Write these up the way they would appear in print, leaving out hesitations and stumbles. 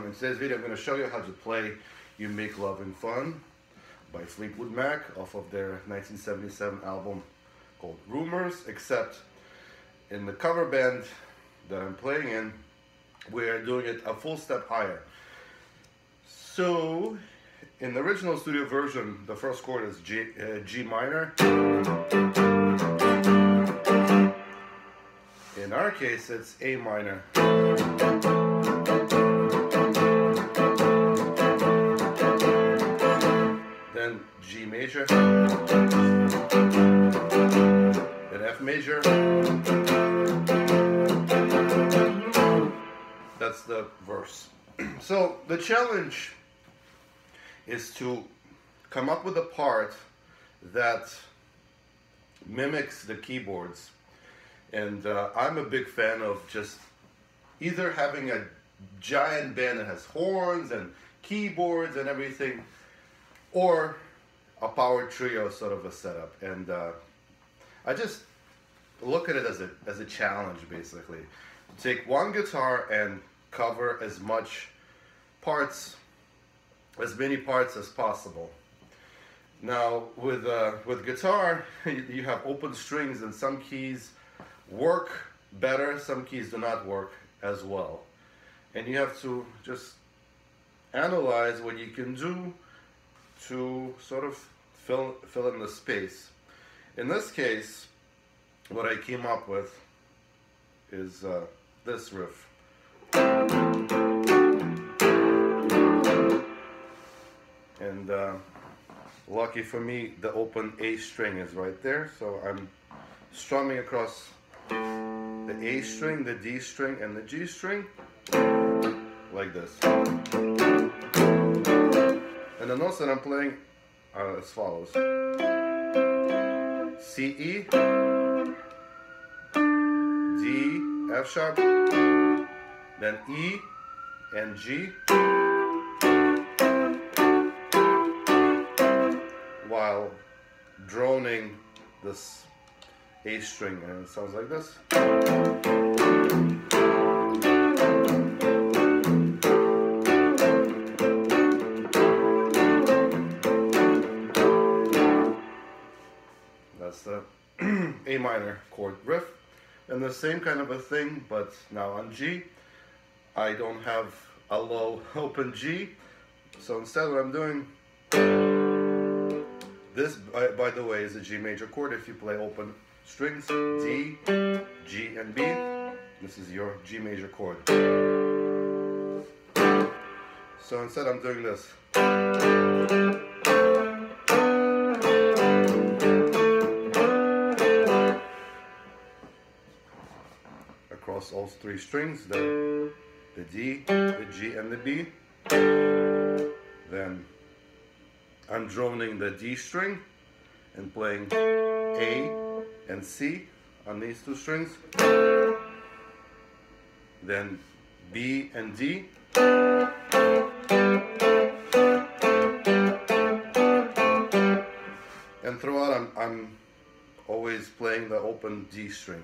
In today's video, I'm going to show you how to play You Make Loving Fun by Fleetwood Mac off of their 1977 album called Rumors, except in the cover band that I'm playing in, we're doing it a full step higher. So, in the original studio version, the first chord is G minor. In our case, it's A minor. Then G major, then F major. That's the verse. So the challenge is to come up with a part that mimics the keyboards. And I'm a big fan of just either having a giant band that has horns and keyboards and everything, or a power trio sort of a setup. And I just look at it as a challenge, basically. Take one guitar and cover as many parts as possible. Now with guitar, you have open strings, and some keys work better, some keys do not work as well. And you have to just analyze what you can do to sort of fill in the space. In this case, what I came up with is this riff. And lucky for me, the open A string is right there, so I'm strumming across the A string, the D string, and the G string, like this. And the notes that I'm playing are as follows: C, E, D, F sharp, then E and G, while droning this A string, and it sounds like this. That's the A minor chord riff. And the same kind of a thing, but now on G. I don't have a low open G, so instead what I'm doing, this, by the way, is a G major chord. If you play open strings, D, G, and B, this is your G major chord. So instead I'm doing this. Across all three strings, the D, the G, and the B. Then I'm droning the D string and playing A and C on these two strings. Then B and D. And throughout I'm always playing the open D string.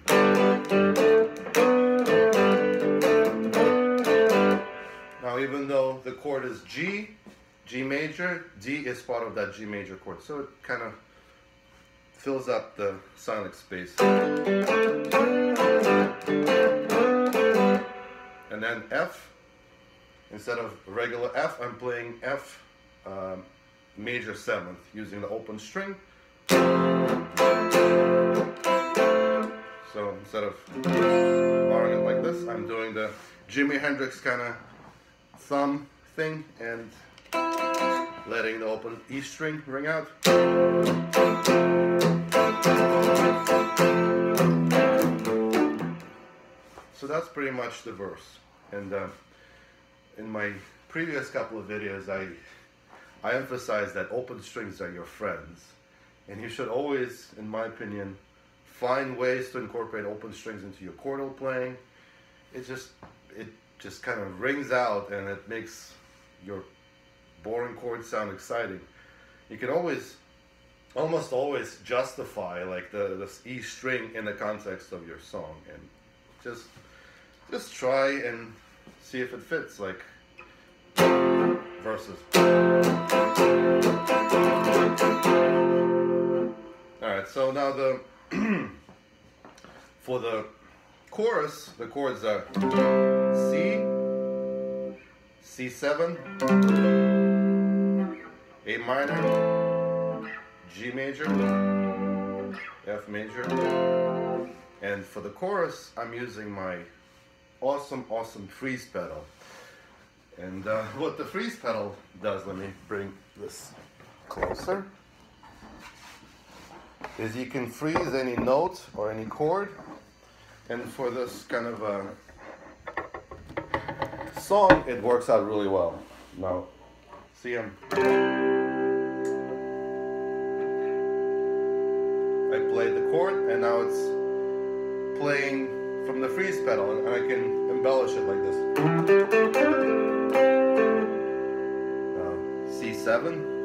Now, even though the chord is G major, D is part of that G major chord, so it kind of fills up the sonic space. And then F, instead of regular F, I'm playing F major 7th using the open string. So instead of barring it like this, I'm doing the Jimi Hendrix kind of thumb thing and letting the open E string ring out. So that's pretty much the verse. And in my previous couple of videos, I emphasized that open strings are your friends, and you should always, in my opinion, find ways to incorporate open strings into your chordal playing. It just kind of rings out, and it makes your boring chords sound exciting. You can almost always justify like this E string in the context of your song, and just try and see if it fits. Like verses. Alright, so now the for the chorus, the chords are C, C7, A minor, G major, F major, and for the chorus I'm using my awesome freeze pedal. And what the freeze pedal does, let me bring this closer, is you can freeze any note or any chord, and for this kind of a song it works out really well. Now see, I played the chord and now it's playing from the freeze pedal, and I can embellish it like this. C7.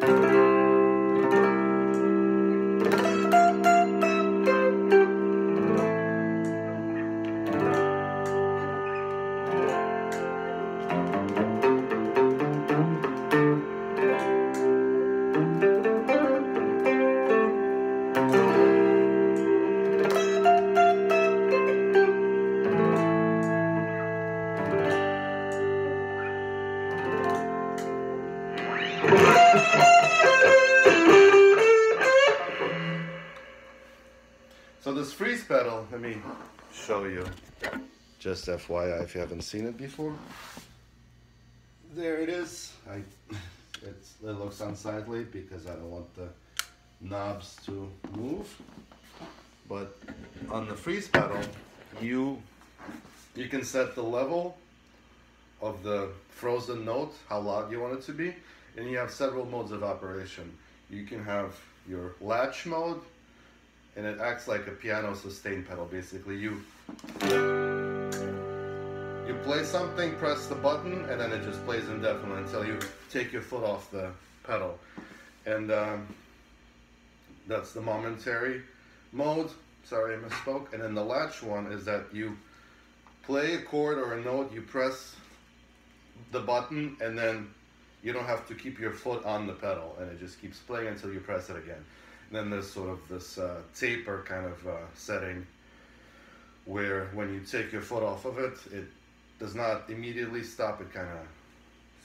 So this freeze pedal, let me show you, just FYI if you haven't seen it before. There it is. It looks unsightly because I don't want the knobs to move. But on the freeze pedal, you can set the level of the frozen note, how loud you want it to be, and you have several modes of operation. You can have your latch mode, and it acts like a piano sustain pedal. Basically, you play something, press the button, and then it just plays indefinitely until you take your foot off the pedal. And that's the momentary mode. Sorry, I misspoke. And then the latch one is that you play a chord or a note, you press the button, and then you don't have to keep your foot on the pedal, and it just keeps playing until you press it again. And then there's sort of this taper kind of setting where when you take your foot off of it, it does not immediately stop, it kind of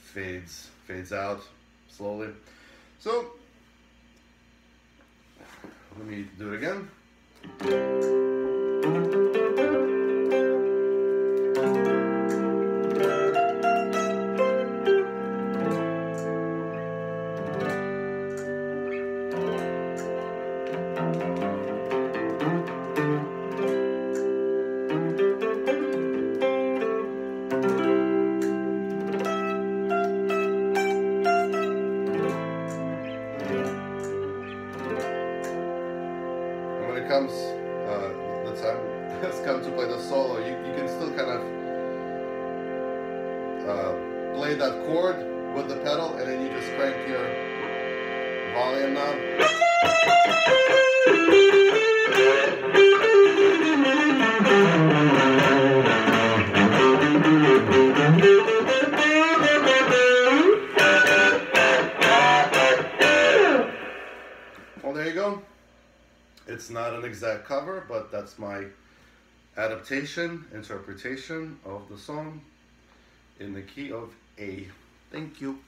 fades out slowly. So let me do it again. Comes the time has come to play the solo, you can still kind of play that chord with the pedal, and then you just crank your volume knob. Well, there you go. It's not an exact cover, but that's my adaptation, interpretation of the song in the key of A. Thank you.